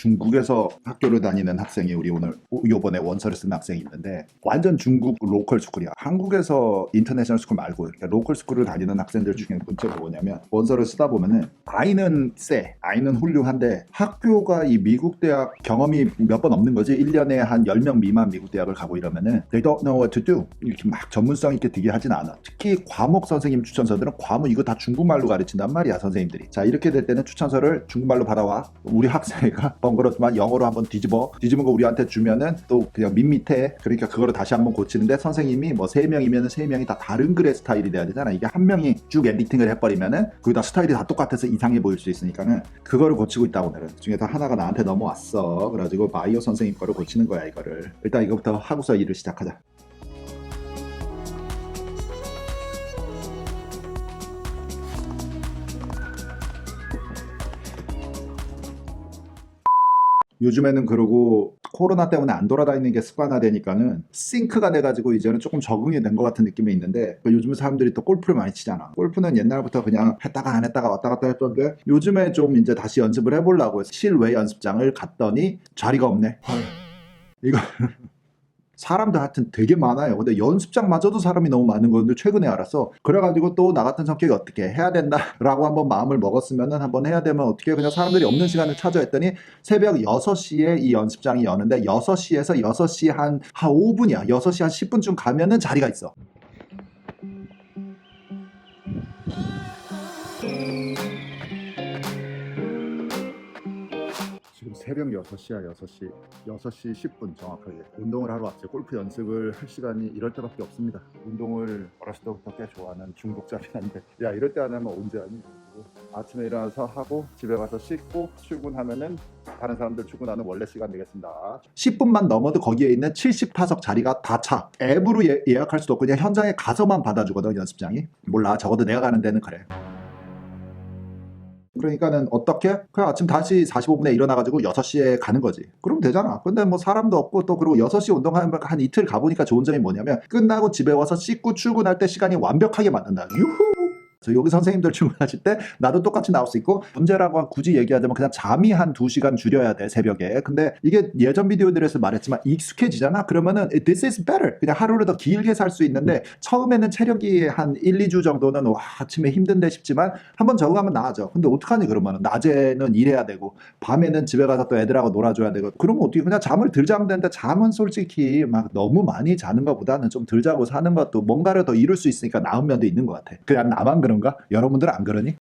중국에서 학교를 다니는 학생이 우리 오늘 요번에 원서를 쓴 학생이 있는데 완전 중국 로컬 스쿨이야. 한국에서 인터내셔널 스쿨 말고 그러니까 로컬 스쿨을 다니는 학생들 중에 문제가 뭐냐면 원서를 쓰다 보면은 아이는 아이는 훌륭한데 학교가 이 미국 대학 경험이 몇 번 없는 거지. 1년에 한 10명 미만 미국 대학을 가고 이러면은 they don't know what to do. 이렇게 막 전문성 있게 되게 하진 않아. 특히 과목 선생님 추천서들은 과목 이거 다 중국말로 가르친단 말이야, 선생님들이. 자, 이렇게 될 때는 추천서를 중국말로 받아와. 우리 학생이가 번거롭지만 영어로 한번 뒤집은 거 우리한테 주면은 또 그냥 밋밋해. 그러니까 그거를 다시 한번 고치는데 선생님이 뭐 3명이면은 3명이 다 다른 글의 스타일이 돼야 되잖아. 이게 한 명이 쭉 에디팅을 해버리면은 거기다 스타일이 다 똑같아서 이상해 보일 수 있으니까는 그거를 고치고 있다. 오늘은 중에서 하나가 나한테 넘어왔어. 그래가지고 바이오 선생님 거를 고치는 거야. 이거를 일단 이거부터 하고서 일을 시작하자. 요즘에는 그러고 코로나 때문에 안 돌아다니는 게 습관화되니까는 싱크가 돼가지고 이제는 조금 적응이 된 것 같은 느낌이 있는데 요즘 사람들이 또 골프를 많이 치잖아. 골프는 옛날부터 그냥 했다가 안 했다가 왔다 갔다 했던데 요즘에 좀 이제 다시 연습을 해보려고 해서 실외 연습장을 갔더니 자리가 없네. 이거 사람들 하여튼 되게 많아요. 근데 연습장마저도 사람이 너무 많은 건데 최근에 알았어. 그래가지고 또 나 같은 성격이 어떻게 해야 된다라고 한번 마음을 먹었으면은 한번 해야 되면 어떻게 그냥 사람들이 없는 시간을 찾아 했더니 새벽 6시에 이 연습장이 여는데 6시에서 6시 한 5분이야. 6시 한 10분쯤 가면은 자리가 있어. 지금 새벽 6시야. 6시 10분 정확하게 운동을 하러 왔어요. 골프 연습을 할 시간이 이럴 때밖에 없습니다. 운동을 어렸을 때부터 꽤 좋아하는 중독자긴 한데 야, 이럴 때 안 하면 언제 하니? 아침에 일어나서 하고 집에 가서 씻고 출근하면은 다른 사람들 출근하는 원래 시간 되겠습니다. 10분만 넘어도 거기에 있는 70타석 자리가 다 차. 앱으로 예약할 수도 없고 그냥 현장에 가서만 받아주거든. 연습장이. 몰라, 적어도 내가 가는 데는 그래. 그러니까는 어떻게? 그냥 아침 다시 45분에 일어나가지고 6시에 가는 거지. 그러면 되잖아. 근데 뭐 사람도 없고 또 그리고 6시 운동하면 한 이틀 가보니까 좋은 점이 뭐냐면 끝나고 집에 와서 씻고 출근할 때 시간이 완벽하게 맞는다. 유후! 여기 선생님들 출근하실 때 나도 똑같이 나올 수 있고 문제라고 굳이 얘기하자면 그냥 잠이 한 2시간 줄여야 돼, 새벽에. 근데 이게 예전 비디오들에서 말했지만 익숙해지잖아. 그러면은 this is better. 그냥 하루를 더 길게 살 수 있는데 처음에는 체력이 한 1, 2주 정도는 와, 아침에 힘든데 싶지만 한번 적응하면 나아져. 근데 어떡하니 그러면은 낮에는 일해야 되고 밤에는 집에 가서 또 애들하고 놀아줘야 되고 그러면 어떻게 그냥 잠을 덜 자면 되는데 잠은 솔직히 막 너무 많이 자는 것보다는 좀 덜 자고 사는 것도 뭔가를 더 이룰 수 있으니까 나은 면도 있는 것 같아. 그냥 나만 그런가? 여러분들은 안 그러니?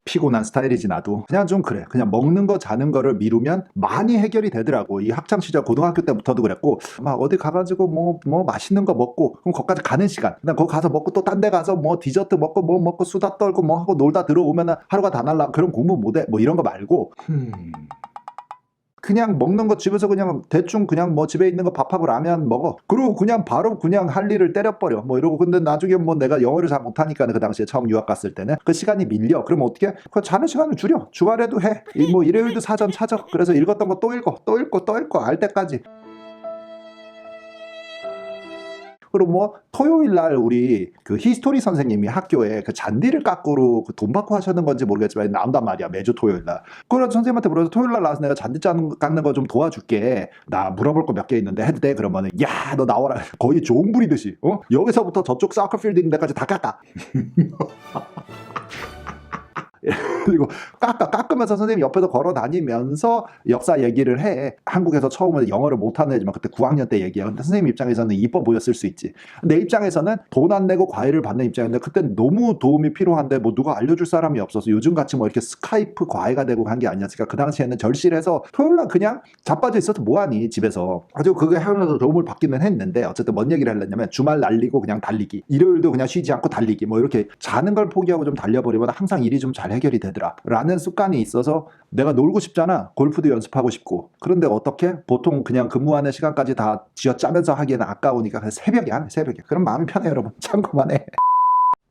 피곤한 스타일이지 나도. 그냥 좀 그래. 그냥 먹는 거 자는 거를 미루면 많이 해결이 되더라고. 이 학창 시절 고등학교 때부터도 그랬고 막 어디 가가지고 뭐 맛있는 거 먹고 그럼 거기까지 가는 시간. 그다음 거기 가서 먹고 또 딴 데 가서 뭐 디저트 먹고 뭐 먹고 수다 떨고 뭐 하고 놀다 들어오면은 하루가 다 날라. 그럼 공부 못해. 뭐 이런 거 말고. 그냥 먹는 거 집에서 그냥 대충 그냥 뭐 집에 있는 거 밥하고 라면 먹어. 그리고 그냥 바로 그냥 할 일을 때려버려. 뭐 이러고 근데 나중에 뭐 내가 영어를 잘 못하니까 그 당시에 처음 유학 갔을 때는 그 시간이 밀려. 그럼 어떻게? 그 자는 시간을 줄여. 주말에도 해. 뭐 일요일도 사전 찾아. 그래서 읽었던 거 또 읽어. 또 읽고 또 읽고 알 때까지. 그리고 뭐 토요일 날 우리 그 히스토리 선생님이 학교에 그 잔디를 깎으러 그 돈 받고 하셨는 건지 모르겠지만 나온단 말이야, 매주 토요일 날. 그래서 선생님한테 물어서 토요일 날 나와서 내가 잔디 깎는 거 좀 도와줄게. 나 물어볼 거 몇 개 있는데 해도 돼? 그러면은 야, 너 나와라. 거의 종 부리듯이. 여기서부터 저쪽 사커필드 있는 데까지 다 깎아. 그리고 깎으면서 선생님이 옆에서 걸어 다니면서 역사 얘기를 해. 한국에서 처음에 영어를 못하는 애지만 그때 9학년 때 얘기야. 근데 선생님 입장에서는 이뻐 보였을 수 있지. 내 입장에서는 돈 안 내고 과외를 받는 입장인데 그때 너무 도움이 필요한데 뭐 누가 알려줄 사람이 없어서 요즘같이 뭐 이렇게 스카이프 과외가 되고 한 게 아니었으니까 그 당시에는 절실해서 토요일날 그냥 자빠져 있어도 뭐하니 집에서. 아주 그게 하면서 도움을 받기는 했는데 어쨌든 뭔 얘기를 하려냐면 주말 날리고 그냥 달리기, 일요일도 그냥 쉬지 않고 달리기, 뭐 이렇게 자는 걸 포기하고 좀 달려버리면 항상 일이 좀 잘 해결이 되더라 라는 습관이 있어서 내가 놀고 싶잖아. 골프도 연습하고 싶고. 그런데 어떻게? 보통 그냥 근무하는 시간까지 다 쥐어짜면서 하기에는 아까우니까 새벽에 하네. 새벽에. 그럼 마음이 편해 여러분. 참고만 해.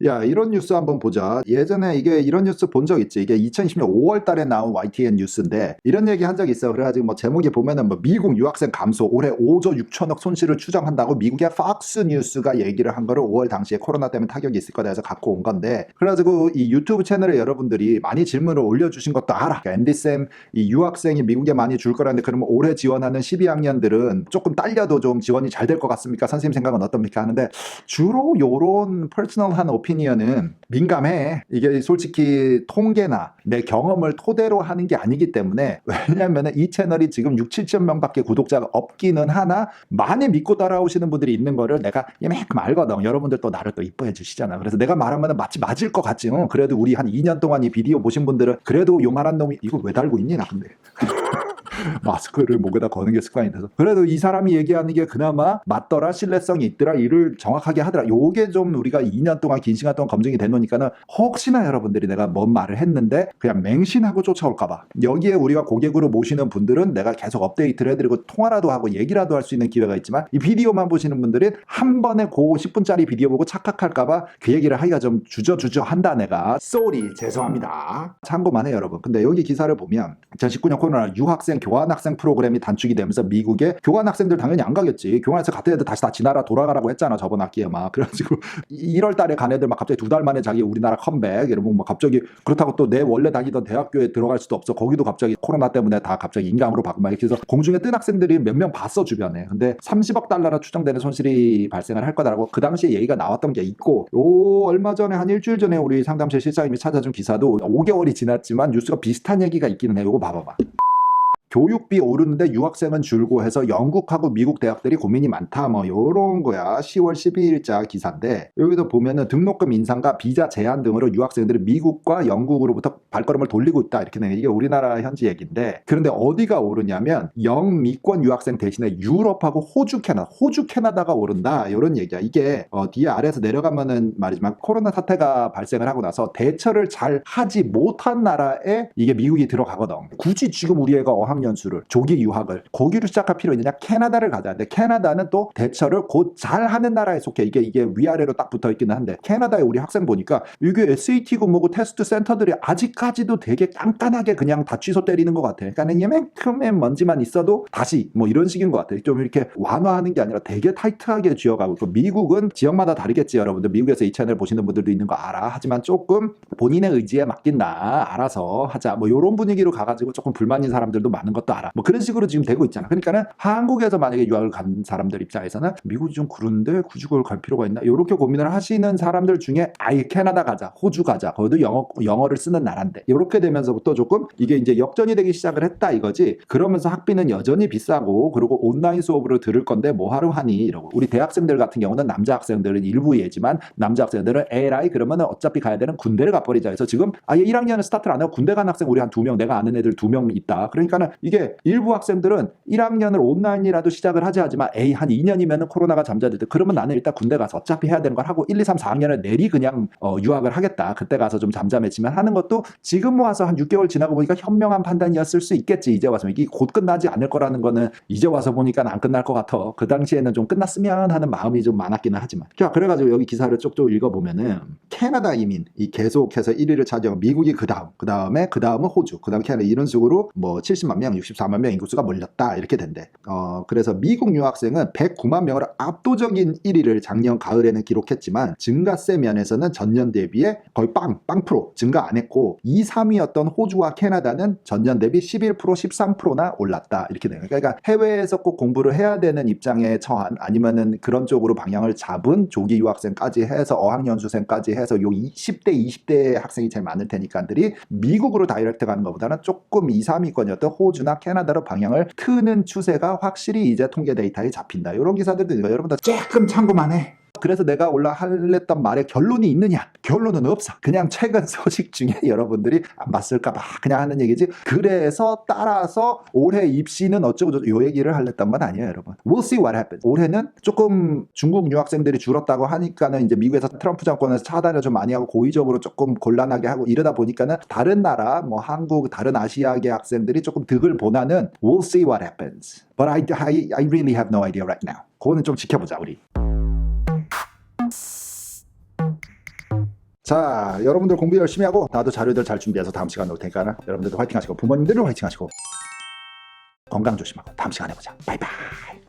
야, 이런 뉴스 한번 보자. 예전에 이런 뉴스 본 적 있지. 이게 2020년 5월 달에 나온 YTN 뉴스인데 이런 얘기 한 적 있어. 그래가지고 뭐 제목에 보면은 뭐 미국 유학생 감소 올해 5조 6천억 손실을 추정한다고 미국의 팍스 뉴스가 얘기를 한 거를 5월 당시에 코로나 때문에 타격이 있을 거다 해서 갖고 온 건데 그래가지고 이 유튜브 채널에 여러분들이 많이 질문을 올려주신 것도 알아. 그러니까 앤디쌤 이 유학생이 미국에 많이 줄 거라는데 그러면 올해 지원하는 12학년들은 조금 딸려도 좀 지원이 잘 될 것 같습니까? 선생님 생각은 어떻습니까? 하는데 주로 요런 퍼스널한 오피니언은 민감해. 이게 솔직히 통계나 내 경험을 토대로 하는 게 아니기 때문에 왜냐면 이 채널이 지금 6, 7천 명밖에 구독자가 없기는 하나 많이 믿고 따라오시는 분들이 있는 거를 내가 이만큼 알거든. 여러분들 또 나를 또 이뻐해 주시잖아. 그래서 내가 말하면 마치 맞을 것 같지. 그래도 우리 한 2년 동안 이 비디오 보신 분들은 그래도 요만한 놈이 이거 왜 달고 있니 나 근데 마스크를 목에다 거는 게 습관이 돼서 그래도 이 사람이 얘기하는 게 그나마 맞더라 신뢰성이 있더라 일을 정확하게 하더라 요게 좀 우리가 2년 동안 긴 시간 동안 검증이 된 거니까는 혹시나 여러분들이 내가 뭔 말을 했는데 그냥 맹신하고 쫓아올까봐 여기에 우리가 고객으로 모시는 분들은 내가 계속 업데이트를 해드리고 통화라도 하고 얘기라도 할 수 있는 기회가 있지만 이 비디오만 보시는 분들은 한 번에 고 10분짜리 비디오 보고 착각할까봐 그 얘기를 하기가 좀 주저주저 한다 내가 쏘리 죄송합니다 참고만 해 여러분. 근데 여기 기사를 보면 2019년 코로나 유학생 교환학생 프로그램이 단축이 되면서 미국에 교환학생들 당연히 안 가겠지. 교환해서 같은 애들 다시 다 지나라 돌아가라고 했잖아 저번 학기에 막. 그래가지고 1월 달에 간 애들 막 갑자기 2달 만에 자기 우리나라 컴백 이러면 뭐 갑자기 그렇다고 또 내 원래 다니던 대학교에 들어갈 수도 없어. 거기도 갑자기 코로나 때문에 다 갑자기 인강으로 바꾸고 막 이렇게 해서 공중에 뜬 학생들이 몇 명 봤어 주변에. 근데 30억 달러나 추정되는 손실이 발생을 할 거다라고 그 당시에 얘기가 나왔던 게 있고 얼마 전에 한 일주일 전에 우리 상담실 실장님이 찾아준 기사도 5개월이 지났지만 뉴스가 비슷한 얘기가 있기는 해. 이거 봐봐봐. 교육비 오르는데 유학생은 줄고 해서 영국하고 미국 대학들이 고민이 많다 뭐 요런 거야. 10월 12일자 기사인데 여기서 보면은 등록금 인상과 비자 제한 등으로 유학생들이 미국과 영국으로부터 발걸음을 돌리고 있다 이렇게 돼. 이게 우리나라 현지 얘기인데 그런데 어디가 오르냐면 영미권 유학생 대신에 유럽하고 호주 캐나다가 오른다 이런 얘기야. 이게 뒤에 아래에서 내려가면은 말이지만 코로나 사태가 발생을 하고 나서 대처를 잘 하지 못한 나라에 이게 미국이 들어가거든. 굳이 지금 우리 애가 연수를 조기 유학을 거기로 시작할 필요 있느냐? 캐나다를 가자. 근데 캐나다는 또 대처를 곧 잘하는 나라에 속해. 이게 위아래로 딱 붙어 있기는 한데 캐나다에 우리 학생 보니까 이게 SAT고 뭐고 테스트 센터들이 아직까지도 되게 깐깐하게 그냥 다 취소 때리는 것 같아. 그러니까 이만큼의 먼지만 있어도 다시 뭐 이런 식인 것 같아. 좀 이렇게 완화하는 게 아니라 되게 타이트하게 쥐어가고 있고 미국은 지역마다 다르겠지 여러분들. 미국에서 이 채널 보시는 분들도 있는 거 알아. 하지만 조금 본인의 의지에 맡긴다. 알아서 하자. 뭐 이런 분위기로 가가지고 조금 불만인 사람들도 많은 것도 알아. 뭐 그런 식으로 지금 되고 있잖아. 그러니까는 한국에서 만약에 유학을 간 사람들 입장에서는 미국이 좀 그런데 굳이 그걸 갈 필요가 있나? 이렇게 고민을 하시는 사람들 중에 아예 캐나다 가자, 호주 가자. 거기도 영어를 쓰는 나라인데. 이렇게 되면서부터 조금 이게 이제 역전이 되기 시작을 했다 이거지. 그러면서 학비는 여전히 비싸고 그리고 온라인 수업으로 들을 건데 뭐 하러 하니? 이러고. 우리 대학생들 같은 경우는 남자 학생들은 일부 예지만 남자 학생들은 에라이 그러면은 어차피 가야 되는 군대를 가버리자 해서 지금 아예 1학년은 스타트를 안 하고 군대 간 학생 우리 한 2명 내가 아는 애들 2명 있다. 그러니까는 이게 일부 학생들은 1학년을 온라인이라도 시작을 하자 하지만 한 2년이면 코로나가 잠자들 때 그러면 나는 일단 군대 가서 어차피 해야 되는 걸 하고 1, 2, 3, 4학년을 내리 그냥 유학을 하겠다. 그때 가서 좀 잠잠해지면 하는 것도 지금 와서 한 6개월 지나고 보니까 현명한 판단이었을 수 있겠지. 이제 와서 이게 곧 끝나지 않을 거라는 거는 이제 와서 보니까 안 끝날 것 같아. 그 당시에는 좀 끝났으면 하는 마음이 좀 많았기는 하지만 자 그래가지고 여기 기사를 쪽쪽 읽어보면은 캐나다 이민 이 계속해서 1위를 차지하고 미국이 그 다음은 호주 그 다음 캐나다 이런 식으로 뭐 70만 명 64만 명 인구수가 몰렸다 이렇게 된대. 그래서 미국 유학생은 109만 명으로 압도적인 1위를 작년 가을에는 기록했지만 증가세 면에서는 전년 대비에 거의 빵 프로 증가 안 했고 2, 3위였던 호주와 캐나다는 전년 대비 11% 13%나 올랐다 이렇게 돼요. 그러니까 해외에서 꼭 공부를 해야 되는 입장에 처한 아니면은 그런 쪽으로 방향을 잡은 조기 유학생까지 해서 어학연수생까지 해서 요 10대 20대 학생이 제일 많을 테니까들이 미국으로 다이렉트 가는 것보다는 조금 2, 3위권이었던 호주나 캐나다로 방향을 트는 추세가 확실히 이제 통계 데이터에 잡힌다. 이런 기사들도 있어요. 여러분들 조금 참고만 해. 그래서 내가 할랬던 말에 결론이 있느냐? 결론은 없어. 그냥 최근 소식 중에 여러분들이 안 봤을까봐 그냥 하는 얘기지. 그래서 따라서 올해 입시는 어쩌고 요 얘기를 할랬던 건 아니에요, 여러분. We'll see what happens. 올해는 조금 중국 유학생들이 줄었다고 하니까는 이제 미국에서 트럼프 정권에서 차단을 좀 많이 하고 고의적으로 조금 곤란하게 하고 이러다 보니까는 다른 나라, 뭐 한국, 다른 아시아계 학생들이 조금 득을 보나는 We'll see what happens. But I really have no idea right now. 그거는 좀 지켜보자, 우리. 자, 여러분들 공부 열심히 하고 나도 자료들 잘 준비해서 다음 시간에 올 테니까 여러분들도 화이팅 하시고 부모님들도 화이팅 하시고 건강 조심하고 다음 시간에 보자. 바이바이.